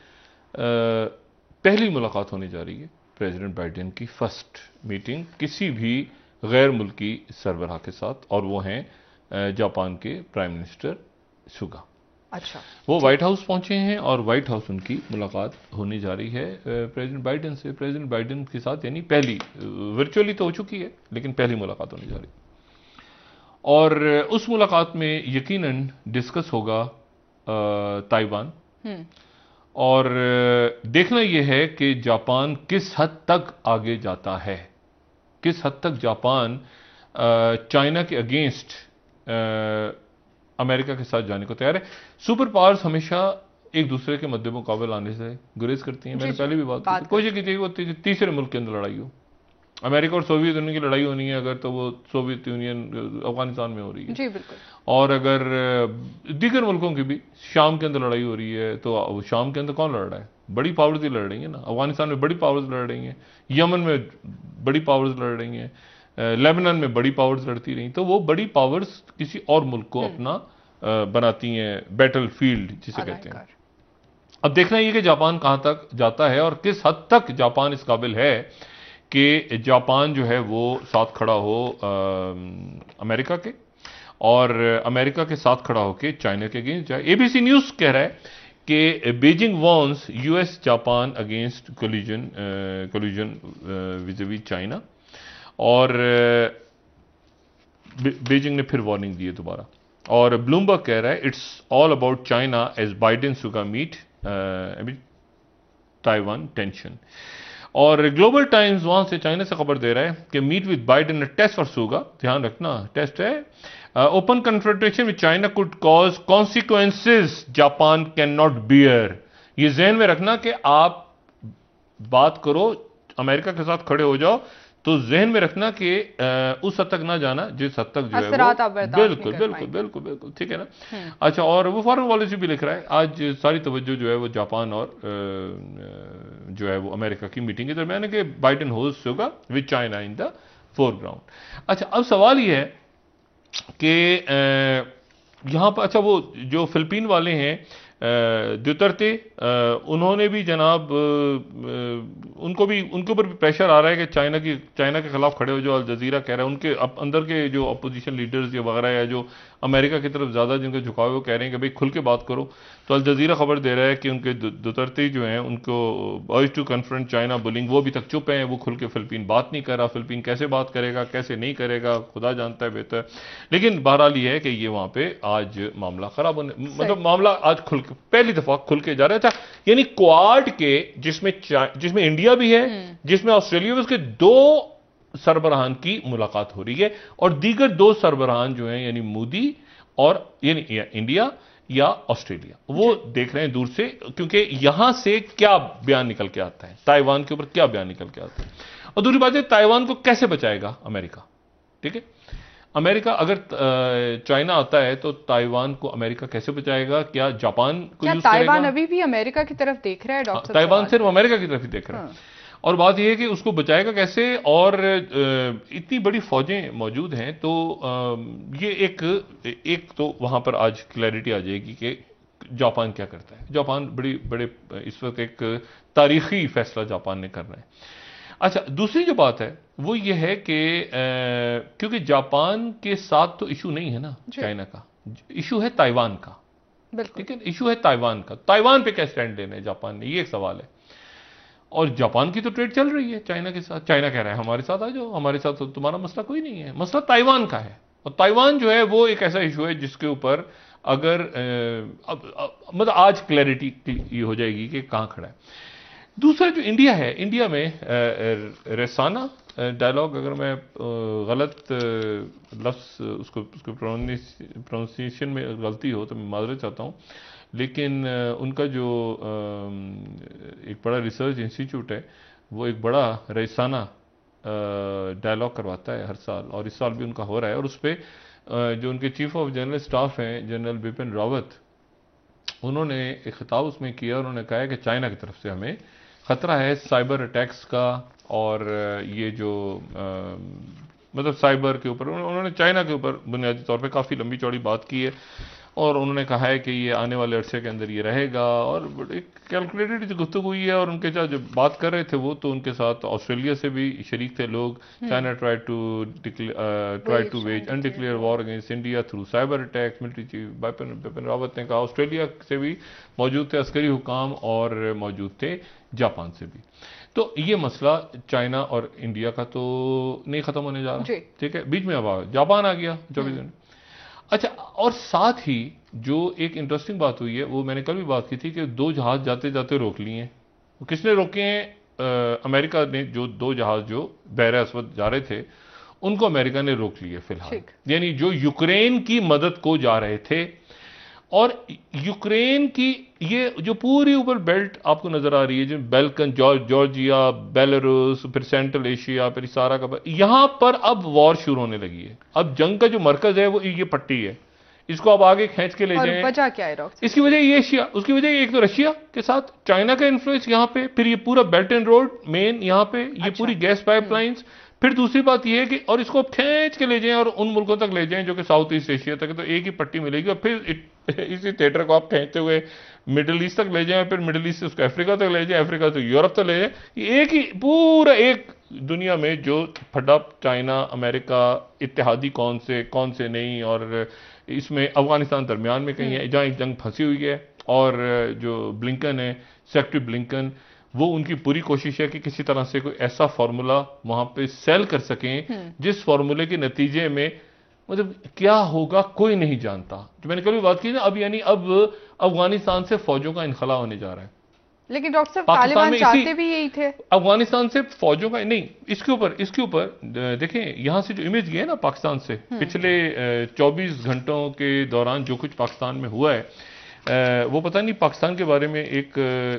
पहली मुलाकात होने जा रही है प्रेसिडेंट बाइडेन की, फर्स्ट मीटिंग किसी भी गैर मुल्की सरबराह के साथ, और वो हैं जापान के प्राइम मिनिस्टर सुगा। अच्छा, वो व्हाइट हाउस पहुंचे हैं और व्हाइट हाउस उनकी मुलाकात होने जा रही है प्रेसिडेंट बाइडेन से। प्रेसिडेंट बाइडेन के साथ, यानी पहली, वर्चुअली तो हो चुकी है लेकिन पहली मुलाकात होने जा रही है। और उस मुलाकात में यकीनन डिस्कस होगा ताइवान, और देखना यह है कि जापान किस हद तक आगे जाता है, किस हद तक जापान चाइना के अगेंस्ट अमेरिका के साथ जाने को तैयार है। सुपर पावर्स हमेशा एक दूसरे के मद्दे मुकाबले आने से गुरेज करती हैं। मैंने पहले भी बात की, कोशिश की थी वो तीसरे मुल्क के अंदर लड़ाई हो। अमेरिका और सोवियत यूनियन की लड़ाई होनी है अगर, तो वो सोवियत यूनियन अफगानिस्तान में हो रही है जी बिल्कुल। और अगर दीगर मुल्कों की भी, शाम के अंदर लड़ाई हो रही है तो शाम के अंदर कौन लड़ रहा है? बड़ी पावर्स ही लड़ रही है ना। अफगानिस्तान में बड़ी पावर्स लड़ रही हैं, यमन में बड़ी पावर्स लड़ रही हैं, लेबनान में बड़ी पावर्स लड़ती रही। तो वो बड़ी पावर्स किसी और मुल्क को अपना बनाती हैं, बैटल फील्ड जिसे कहते हैं। अब देखना ये कि जापान कहां तक जाता है और किस हद तक जापान इस काबिल है कि जापान जो है वो साथ खड़ा हो अमेरिका के, और अमेरिका के साथ खड़ा होकर चाइना के अगेंस्ट जाए। एबीसी न्यूज कह रहा है कि Beijing warns US Japan against collusion with China, और बीजिंग ने फिर वार्निंग दी है दोबारा। और ब्लूमबर्ग कह रहा है it's all about China as Biden Suga meet Taiwan tension. और ग्लोबल टाइम्स वहां से चाइना से खबर दे रहा है कि meet with Biden test for होगा, ध्यान रखना टेस्ट है। Open confrontation with China could cause consequences Japan can not bear. ये जहन में रखना कि आप बात करो अमेरिका के साथ खड़े हो जाओ तो जहन में रखना कि उस हद तक ना जाना जिस हद तक जो है वो बिल्कुल बिल्कुल बिल्कुल बिल्कुल ठीक है ना। अच्छा, और वो फॉरेन पॉलिसी भी लिख रहा है, आज सारी तवज्जो जो है वो जापान और जो है वो अमेरिका की मीटिंग के दरमियान है कि बाइडेन होस्ट होगा with China in the foreground. अच्छा, अब सवाल ये है कि यहां पर, अच्छा वो जो फिलिपीन वाले हैं दुतर्ते, उन्होंने भी जनाब उनको भी, उनके ऊपर भी प्रेशर आ रहा है कि चाइना के खिलाफ खड़े हो। जो अल जजीरा कह रहा है, उनके अंदर के जो अपोजिशन लीडर्स या वगैरह या जो अमेरिका की तरफ ज्यादा जिनका झुकाव है वो कह रहे हैं कि भाई खुल के बात करो। तो अल जजीरा खबर दे रहा है कि उनके दुतर्ते जो हैं उनको urge to confront China bullying, वो अभी तक चुप हैं, वो खुल के फिलिपीन बात नहीं कर रहा। फिलिपीन कैसे बात करेगा, कैसे नहीं करेगा, खुदा जानता है बेहतर। लेकिन बहरहाल ये है कि ये वहां पे आज मामला खराब होने, मतलब मामला आज पहली दफा खुल के जा रहा था। यानी क्वाड के जिसमें इंडिया भी है, जिसमें ऑस्ट्रेलिया भी, उसके 2 सरबराहान की मुलाकात हो रही है और दीगर 2 सरबराहान जो हैं यानी मोदी और यानी इंडिया या ऑस्ट्रेलिया, वो देख रहे हैं दूर से, क्योंकि यहां से क्या बयान निकल के आता है, ताइवान के ऊपर क्या बयान निकल के आता है। और दूसरी बात है, ताइवान को कैसे बचाएगा अमेरिका। ठीक है, अमेरिका अगर चाइना आता है तो ताइवान को अमेरिका कैसे बचाएगा? क्या जापान को यूज करेगा? ताइवान अभी भी अमेरिका की तरफ देख रहा है डॉक्टर? ताइवान सिर्फ अमेरिका की तरफ ही देख रहा है। और बात यह है कि उसको बचाएगा कैसे, और इतनी बड़ी फौजें मौजूद हैं, तो ये एक तो वहां पर आज क्लैरिटी आ जाएगी कि जापान क्या करता है। जापान बड़े इस वक्त एक तारीखी फैसला जापान ने करना है। अच्छा, दूसरी जो बात है वो ये है कि क्योंकि जापान के साथ तो इशू नहीं है ना चाइना का, इशू है ताइवान का। ठीक है, इशू है ताइवान का। ताइवान पे क्या स्टैंड लेना है जापान ने, ये एक सवाल है। और जापान की तो ट्रेड चल रही है चाइना के साथ। चाइना कह रहा है हमारे साथ आ जाओ, हमारे साथ तो तुम्हारा मसला कोई नहीं है, मसला ताइवान का है। और ताइवान जो है वो एक ऐसा इशू है जिसके ऊपर अगर मतलब आज क्लैरिटी ये हो जाएगी कि कहां खड़ा है। दूसरा जो इंडिया है, इंडिया में रेसाना डायलॉग, अगर मैं गलत लफ्ज़ उसको प्रोनाउंसिएशन में गलती हो तो मैं माजरत चाहता हूँ, लेकिन उनका जो एक बड़ा रिसर्च इंस्टीट्यूट है वो एक बड़ा रेसाना डायलॉग करवाता है हर साल, और इस साल भी उनका हो रहा है। और उस पर जो उनके चीफ ऑफ जनरल स्टाफ हैं जनरल बिपिन रावत, उन्होंने एक खिताब उसमें किया। उन्होंने कहा है कि चाइना की तरफ से हमें खतरा है साइबर अटैक्स का, और ये जो मतलब साइबर के ऊपर उन्होंने चाइना के ऊपर बुनियादी तौर पे काफ़ी लंबी चौड़ी बात की है। और उन्होंने कहा है कि ये आने वाले अरसे के अंदर ये रहेगा, और एक कैलकुलेटेड जो गुफ्तगू हुई है। और उनके साथ जब बात कर रहे थे वो, तो उनके साथ ऑस्ट्रेलिया से भी शरीक थे लोग। China try to wage undeclare war against India through cyber attacks, military chief Bipin Rawat ने कहा। ऑस्ट्रेलिया से भी मौजूद थे अस्करी हुकाम, और मौजूद थे जापान से भी। तो ये मसला चाइना और इंडिया का तो नहीं खत्म होने जा रहा। ठीक है, बीच में अब जापान आ गया 24 दिन। अच्छा, और साथ ही जो एक इंटरेस्टिंग बात हुई है, वो मैंने कल भी बात की थी कि 2 जहाज जाते जाते रोक लिए हैं। किसने रोके हैं? अमेरिका ने। जो 2 जहाज जो बहर अस्वद जा रहे थे उनको अमेरिका ने रोक लिए फिलहाल, यानी जो यूक्रेन की मदद को जा रहे थे। और यूक्रेन की ये जो पूरी ऊपर बेल्ट आपको नजर आ रही है, जो बैल्कन, जॉर्जिया, बेलारूस, फिर सेंट्रल एशिया, फिर सारा का, यहां पर अब वॉर शुरू होने लगी है। अब जंग का जो मरकज है वो ये पट्टी है, इसको आप आगे खींच के ले जाएं। वजह क्या है डॉक्टर? इसकी वजह ये एशिया, उसकी वजह एक तो रशिया के साथ चाइना का इन्फ्लुएंस यहां पे, फिर ये पूरा बेल्ट एंड रोड मेन यहां पे, ये पूरी गैस पाइपलाइंस। फिर दूसरी बात यह है कि और इसको खींच के ले जाएं और उन मुल्कों तक ले जाएं जो कि साउथ ईस्ट एशिया तक, तो एक ही पट्टी मिलेगी। और फिर इसी थिएटर को आप खींचते हुए मिडिल ईस्ट तक ले जाएं, फिर मिडिल ईस्ट से उसको अफ्रीका तक ले जाएं, अफ्रीका से यूरोप तक ले जाएं। ये एक ही पूरा एक दुनिया में जो फटा चाइना अमेरिका इत्तेहादी कौन से नहीं, और इसमें अफगानिस्तान दरमियान में कहीं है जहां एक जंग फंसी हुई है। और जो ब्लिंकन है, सेक्रेटरी ब्लिंकन, वो उनकी पूरी कोशिश है कि किसी तरह से कोई ऐसा फॉर्मूला वहां पे सेल कर सकें जिस फॉर्मूले के नतीजे में मतलब क्या होगा कोई नहीं जानता। जो मैंने कल भी बात की ना, अब यानी अब अफगानिस्तान से फौजों का इनखला होने जा रहा है। लेकिन डॉक्टर साहब पाकिस्तान तालिबान में चाहते भी यही थे। अफगानिस्तान से फौजों का नहीं, इसके ऊपर देखें, यहां से जो इमेज गई है ना पाकिस्तान से पिछले 24 घंटों के दौरान जो कुछ पाकिस्तान में हुआ है, वो पता नहीं, पाकिस्तान के बारे में एक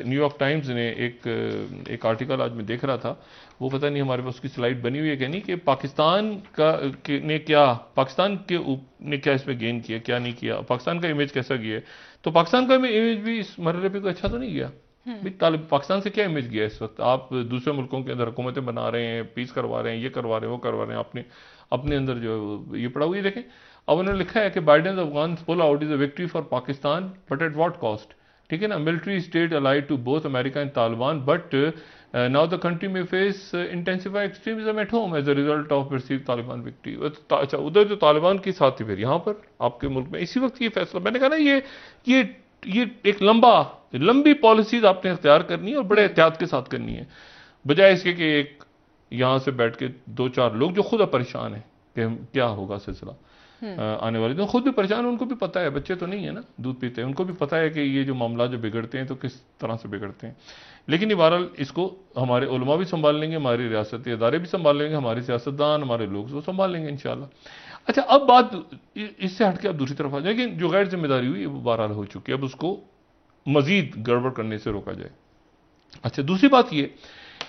न्यूयॉर्क टाइम्स ने एक आर्टिकल आज मैं देख रहा था, वो पता नहीं हमारे पास उसकी स्लाइड बनी हुई है क्या नहीं, कि पाकिस्तान ने क्या इसमें गेन किया, क्या नहीं किया, पाकिस्तान का इमेज कैसा गया है। तो पाकिस्तान का इमेज भी इस मरहले पे कोई अच्छा तो नहीं गया। पाकिस्तान से क्या इमेज गया इस वक्त? आप दूसरे मुल्कों के अंदर हुकूमतें बना रहे हैं, पीस करवा रहे हैं, ये करवा रहे हैं, वो करवा रहे हैं, अपने अंदर जो ये पड़ा हुआ है। देखें, अब उन्होंने लिखा है कि Biden Afghan pull out is a victory for Pakistan but at what cost. ठीक है ना, military state allied to both America and Taliban but now the country may face intensify extremism at home as a result of perceived Taliban victory. अच्छा, उधर जो तालिबान की साथ थी, फिर यहाँ पर आपके मुल्क में इसी वक्त ये फैसला, मैंने कहा ना, ये एक लंबी पॉलिसीज आपने इख्तियार करनी है और बड़े एहतियात के साथ करनी है, बजाय इसके कि एक यहां से बैठ के 2-4 लोग जो खुद परेशान है कि क्या होगा सिलसिला आने वाले दिन, खुद भी परेशान, उनको भी पता है, बच्चे तो नहीं है ना, दूध पीते हैं, उनको भी पता है कि ये जो मामला जो बिगड़ते हैं तो किस तरह से बिगड़ते हैं। लेकिन ये बहरहाल इसको हमारे उलमा भी संभाल लेंगे, हमारी रियासती इदारे भी संभाल लेंगे, हमारे सियासतदान, हमारे लोग वो संभाल लेंगे इंशाल्लाह। अच्छा, अब बात इससे हटके अब दूसरी तरफ आ जाए, लेकिन जो गैर जिम्मेदारी हुई वो बहरहाल हो चुकी है, अब उसको मजीद गड़बड़ करने से रोका जाए। अच्छा, दूसरी बात ये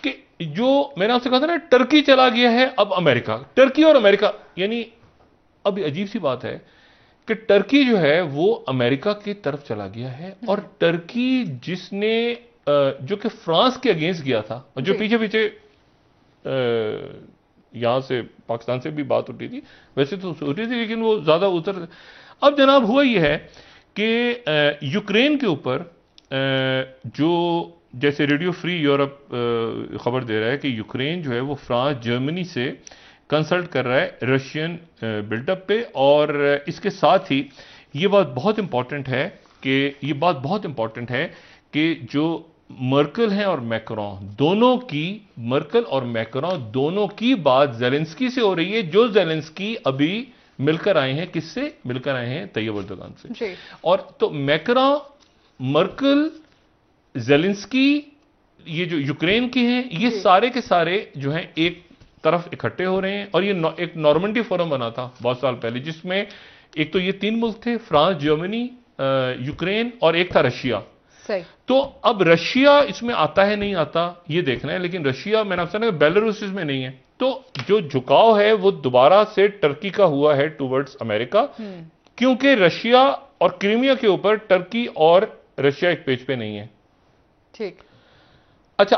कि जो मैंने आपसे कहा था ना, टर्की चला गया है अब अमेरिका, टर्की और अमेरिका, यानी अब अजीब सी बात है कि टर्की जो है वो अमेरिका की तरफ चला गया है, और टर्की जिसने जो कि फ्रांस के अगेंस्ट गया था, और जो पीछे पीछे यहां से पाकिस्तान से भी बात उठी थी, वैसे तो उठी थी लेकिन वो ज्यादा उतर, अब जनाब हुआ यह है कि यूक्रेन के ऊपर जो जैसे रेडियो फ्री यूरोप खबर दे रहा है कि यूक्रेन जो है वो फ्रांस जर्मनी से कंसल्ट कर रहा है रशियन बिल्डअप पे, और इसके साथ ही ये बात बहुत इंपॉर्टेंट है कि जो मर्कल हैं और मैक्रोन दोनों की बात ज़ेलेंस्की से हो रही है, जो ज़ेलेंस्की अभी मिलकर आए हैं, किससे मिलकर आए हैं? तैयब एर्दोगान से। और तो मैक्रोन, मर्कल, ज़ेलेंस्की, ये जो यूक्रेन के हैं, ये सारे के सारे जो हैं एक तरफ इकट्ठे हो रहे हैं, और ये एक नॉर्मंडी फोरम बना था बहुत साल पहले, जिसमें एक तो ये 3 मुल्क थे, फ्रांस, जर्मनी, यूक्रेन, और एक था रशिया। सही। तो अब रशिया इसमें आता है नहीं आता ये देखना है, लेकिन रशिया, मैंने आपसे कहा, बेलारूस इसमें नहीं है, तो जो झुकाव है वो दोबारा से टर्की का हुआ है टुवर्ड्स अमेरिका, क्योंकि रशिया और क्रीमिया के ऊपर टर्की और रशिया एक पेज पे नहीं है। ठीक। अच्छा,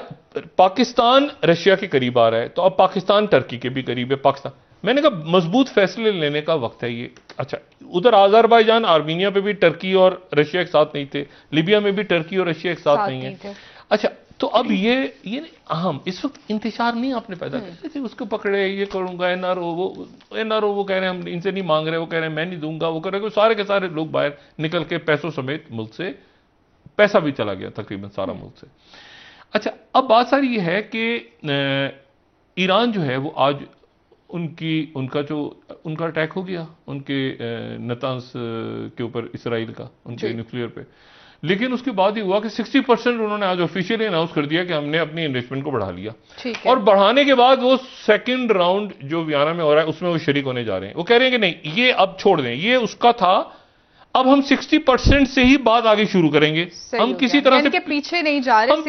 पाकिस्तान रशिया के करीब आ रहा है, तो अब पाकिस्तान टर्की के भी करीब है। पाकिस्तान, मैंने कहा मजबूत फैसले लेने का वक्त है ये। अच्छा, उधर आज़रबाईजान, आर्मीनिया पे भी टर्की और रशिया एक साथ नहीं थे, लिबिया में भी टर्की और रशिया एक साथ नहीं है। अच्छा, तो अब ये अहम इस वक्त इंतशार नहीं आपने पैदा किया, उसको पकड़े, ये करूंगा, एनआरओ वो कह रहे हैं हम इनसे नहीं मांग रहे, वो कह रहे हैं मैं नहीं दूंगा, वो कह रहे हैं, सारे के सारे लोग बाहर निकल के पैसों समेत मुल्क से, पैसा भी चला गया तकरीबन सारा मुल्क से। अच्छा, अब बात सारी ये है कि ईरान जो है वो आज उनका अटैक हो गया, उनके नतांस के ऊपर, इसराइल का, उनके न्यूक्लियर पे, लेकिन उसके बाद ही हुआ कि 60% उन्होंने आज ऑफिशियली अनाउंस कर दिया कि हमने अपनी इन्वेस्टमेंट को बढ़ा लिया, और बढ़ाने के बाद वो सेकंड राउंड जो वियना में हो रहा है उसमें वो शरीक होने जा रहे हैं। वो कह रहे हैं कि नहीं, ये अब छोड़ दें, ये उसका था, अब हम 60% से ही बात आगे शुरू करेंगे, हम किसी तरह से पीछे नहीं जा रहे, हम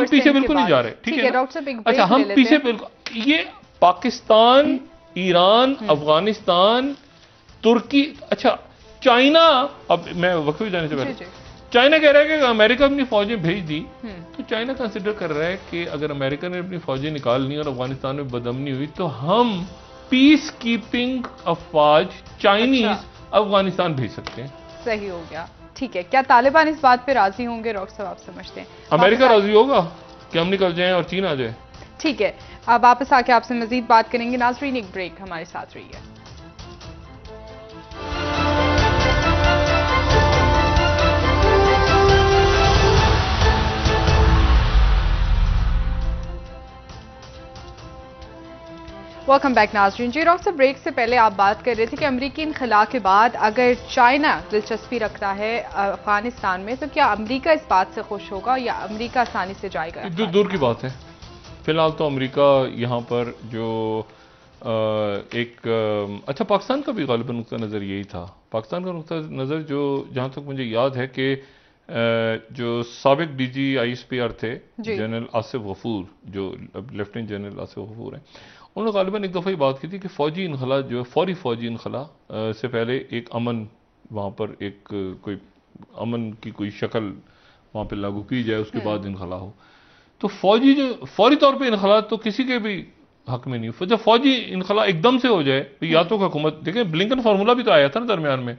पीछे बिल्कुल नहीं जा रहे। ठीक है डॉक्टर साहब, अच्छा, हम पीछे बिल्कुल, ये पाकिस्तान, ईरान, अफगानिस्तान, तुर्की, अच्छा चाइना, अब मैं वक्त भी जाने से पहले, चाइना कह रहा है कि अमेरिका अपनी फौजें भेज दी, तो चाइना कंसिडर कर रहा है कि अगर अमेरिका ने अपनी फौजें निकाल ली और अफगानिस्तान में बदअमनी हुई तो हम पीस कीपिंग अफवाज चाइनीज अफगानिस्तान भेज सकते हैं। सही हो गया, ठीक है। क्या तालिबान इस बात पे राजी होंगे डॉक्टर साहब, आप समझते हैं? अमेरिका राजी होगा कि हम निकल जाएं और चीन आ जाए? ठीक है, अब वापस आके आपसे मजीद बात करेंगे। नाज़रीन, एक ब्रेक, हमारे साथ रहिए। वेलकम बैक नाज़रीन। जी डॉक्टर साहब, ब्रेक से पहले आप बात कर रहे थे कि अमरीकी इनखला के बाद अगर चाइना दिलचस्पी रखता है अफगानिस्तान में, तो क्या अमरीका इस बात से खुश होगा या अमरीका आसानी से जाएगा? दूर की बात है। फिलहाल तो अमरीका यहाँ पर जो अच्छा, पाकिस्तान का भी गालिबन नुक्ता नज़र यही था। पाकिस्तान का नुक्ता नज़र जो जहाँ तक मुझे याद है कि जो साबिक डीजी ISPR थे जनरल आसिफ गफूर, जो लेफ्टिनेंट जनरल आसिफ गफूर हैं, उन्होंने गालिबन एक दफ़ा ही बात की थी कि फौजी इनखला जो फौरी फौजी इनखला से पहले एक अमन वहाँ पर एक कोई अमन की कोई शक्ल वहाँ पर लागू की जाए, उसके बाद इनखला हो। तो फौजी जो फौरी तौर पे इनखला तो किसी के भी हक में नहीं। जब फौजी इनखला एकदम से हो जाए तो या तो हुकूमत, देखें ब्लिंकन फार्मूला भी तो आया था ना दरमियान में,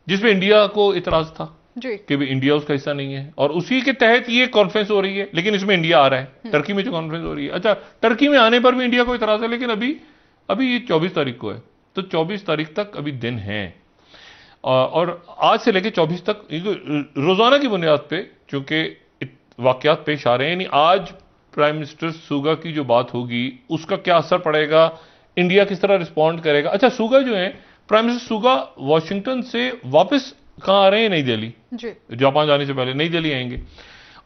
जिसमें इंडिया को इतराज था कि भाई इंडिया उसका हिस्सा नहीं है, और उसी के तहत ये कॉन्फ्रेंस हो रही है, लेकिन इसमें इंडिया आ रहा है। टर्की में जो कॉन्फ्रेंस हो रही है, अच्छा टर्की में आने पर भी इंडिया को इतराज है, लेकिन अभी ये 24 तारीख को है, तो 24 तारीख तक अभी दिन है, और आज से लेकर 24 तक रोजाना की बुनियाद पे चूंकि वाकयात पेश आ रहे हैं। यानी आज प्राइम मिनिस्टर सुगा की जो बात होगी उसका क्या असर पड़ेगा, इंडिया किस तरह रिस्पॉन्ड करेगा। अच्छा, सुगा जो है, प्राइम मिनिस्टर सुगा वॉशिंगटन से वापस कहाँ आ रहे हैं? नई दिल्ली। जापान जाने से पहले नई दिल्ली आएंगे,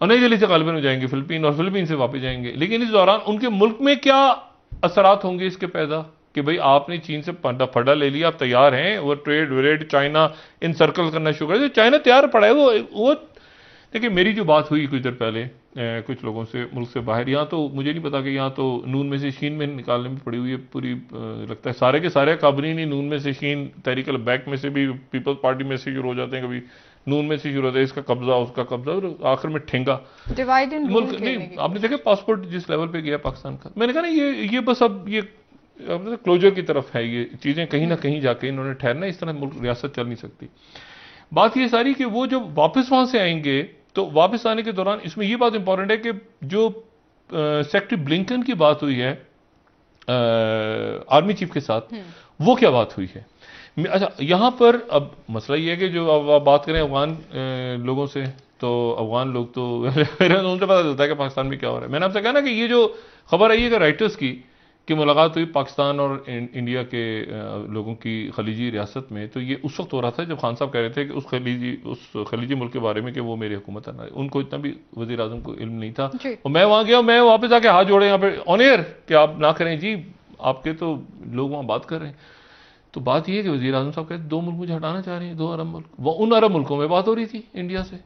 और नई दिल्ली से गालिबन हो जाएंगे फिलिपीन, और फिलिपीन से वापस जाएंगे। लेकिन इस दौरान उनके मुल्क में क्या असरात होंगे इसके पैदा, कि भाई आपने चीन से फड्डा ले लिया, आप तैयार हैं, वो ट्रेड वेड चाइना इन सर्कल करना शुरू कर, चाइना तैयार पड़ा है। वो देखिए, मेरी जो बात हुई कुछ देर पहले कुछ लोगों से मुल्क से बाहर, यहाँ तो मुझे नहीं पता कि यहाँ तो नून में से शीन में निकालने में पड़ी हुई है पूरी, लगता है सारे के सारे काबरीन ही नून में से शीन, तहरीक बैक में से भी, पीपल्स पार्टी में से शुरू हो जाते हैं, कभी नून में से शुरू होता है, इसका कब्जा उसका कब्जा, और आखिर में ठेंगा डिवाइड एंड मुल्क। नहीं, आपने देखा पासपोर्ट जिस लेवल पे गया पाकिस्तान का, मैंने कहा ना ये बस अब ये क्लोजर की तरफ है, ये चीजें कहीं ना कहीं जाके इन्होंने ठहरना, इस तरह मुल्क रियासत चल नहीं सकती। बात ये सारी कि वो जब वापस वहां से आएंगे, तो वापस आने के दौरान इसमें ये बात इंपॉर्टेंट है कि जो सेक्रेटरी ब्लिंकन की बात हुई है आर्मी चीफ के साथ, वो क्या बात हुई है। अच्छा, यहां पर अब मसला ये है कि जो अब आप बात करें अफगान लोगों से, तो अफगान लोग तो उनसे पता चलता है कि पाकिस्तान में क्या हो रहा है। मैंने आपसे कहा ना कि ये जो खबर आई है कि राइटर्स की मुलाकात हुई पाकिस्तान और इंडिया के लोगों की खलीजी रियासत में, तो ये उस वक्त हो रहा था जब खान साहब कह रहे थे कि उस खलीजी मुल्क के बारे में कि वो मेरी हुकूमत है। उनको इतना भी वज़ीर आज़म को इल्म नहीं था, और मैं वहां गया, मैं वापस आके हाथ जोड़े यहाँ पे ऑन एयर कि आप ना करें जी, आपके तो लोग वहां बात कर रहे हैं। तो बात यह है कि वज़ीर आज़म साहब कहते 2 मुल्क मुझे हटाना चाह रहे हैं, 2 अरब मुल्क। वो उन अरब मुल्कों में बात हो रही थी इंडिया से।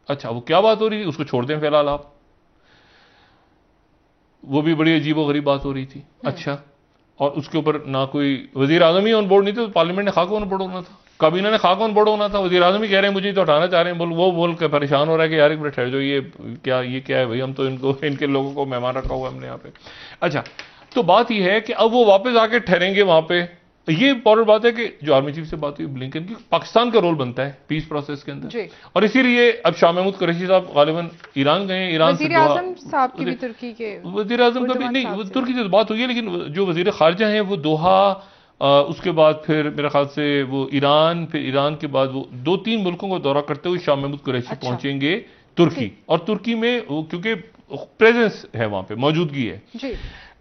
अच्छा, वो क्या बात हो रही थी उसको छोड़ दें फिलहाल आप, वो भी बड़ी अजीब गरीब बात हो रही थी। अच्छा, और उसके ऊपर ना कोई वजीर आजम ही ऑन बोर्ड नहीं थे, तो पार्लियामेंट ने खाक ऑन बोर्ड होना था, काबीना ने खाक ऑन बोर्ड होना था। वजीर आजम ही कह रहे हैं मुझे तो हटाना चाह रहे हैं, वो बोल के परेशान हो रहा है कि यार एक मिनट ठहर जाओ, ये क्या है भाई, हम तो इनके लोगों को मेहमान रखा हुआ हमने यहाँ पे। अच्छा, तो बात यह है कि अब वो वापस आके ठहरेंगे वहां पे। ये इंपॉर्टेंट बात है कि जो आर्मी चीफ से बात हुई ब्लिंकन की, पाकिस्तान का रोल बनता है पीस प्रोसेस के अंदर, और इसीलिए अब शाह महमूद कुरैशी साहब गालिबन ईरान गए। ईरान से साहब की भी तुर्की के वजीर आजम का भी नहीं, तुर्की से बात हुई है, लेकिन जो वजीर खारजा हैं वो दोहा, उसके बाद फिर मेरे ख्याल से वो ईरान, फिर ईरान के बाद वो 2-3 मुल्कों को दौरा करते हुए शाह महमूद कुरैशी पहुंचेंगे तुर्की, और तुर्की में वो क्योंकि प्रेजेंस है वहां पे, मौजूदगी है।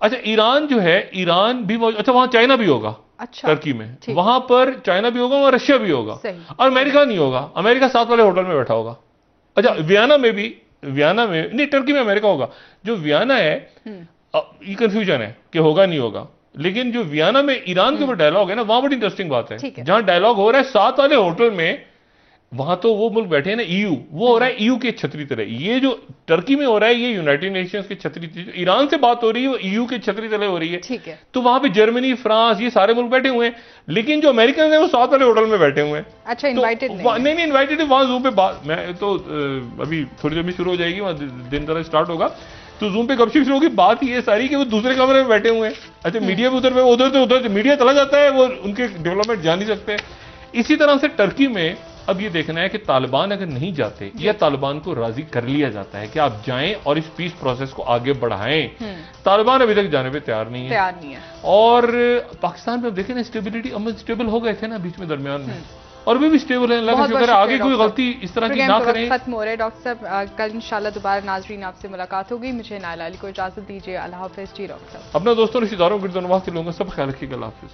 अच्छा, ईरान जो है, ईरान भी अच्छा, वहां चाइना भी होगा। अच्छा, टर्की में वहां पर चाइना भी होगा, वहां रशिया भी होगा, और अमेरिका नहीं होगा। अमेरिका साथ वाले होटल में बैठा होगा। अच्छा, वियना में नहीं, टर्की में अमेरिका होगा। जो वियना है, ये कंफ्यूजन है कि होगा नहीं होगा, लेकिन जो वियना में ईरान के ऊपर डायलॉग है ना, वहां बड़ी इंटरेस्टिंग बात है। जहां डायलॉग हो रहा है साथ वाले होटल में, वहां तो वो मुल्क बैठे हैं ना, EU, वो हो रहा है EU के छतरी तरह। ये जो टर्की में हो रहा है, ये यूनाइटेड नेशंस की छतरी, ईरान से बात हो रही है वो EU के छतरी तरह हो रही है। ठीक है, तो वहां पे जर्मनी, फ्रांस, ये सारे मुल्क बैठे हुए हैं, लेकिन जो अमेरिकन है वो साथ वाले होटल में बैठे हुए हैं। अच्छा, इनवाइटेड नहीं, इनवाइटेड है। वहां जूम पे बात, मैं तो अभी थोड़ी देर में शुरू हो जाएगी, वहां दिन तरह स्टार्ट होगा, तो जूम पे गपशप शुरू होगी। बात ये सारी कि वो दूसरे कमरे में बैठे हुए हैं। अच्छा, मीडिया भी उधर मीडिया चला जाता है, वो उनके डेवलपमेंट जा नहीं सकते। इसी तरह से टर्की में अब ये देखना है कि तालिबान अगर नहीं जाते, या तालिबान को राजी कर लिया जाता है कि आप जाएं और इस पीस प्रोसेस को आगे बढ़ाएं। तालिबान अभी तक जाने पे तैयार नहीं है। और पाकिस्तान में देखें ना, स्टेबिलिटी, अमन स्टेबल हो गए थे ना बीच में, दरमियान में, और वे भी स्टेबल है। अल्लाह का शुक्र है, आगे कोई गलती इस तरह की ना करें। खत्म हो रहे डॉक्टर साहब, कल इंशाल्लाह दोबारा नाजरीन आपसे मुलाकात होगी। मुझे नायला अली को इजाजत दीजिए। अल्लाह हाफिज जी डॉक्टर साहब। अपना दोस्तों रिश्तेदारों गिरदोनवा के लोगों का सब ख्याल रखिएगा। अल्लाह हाफिज।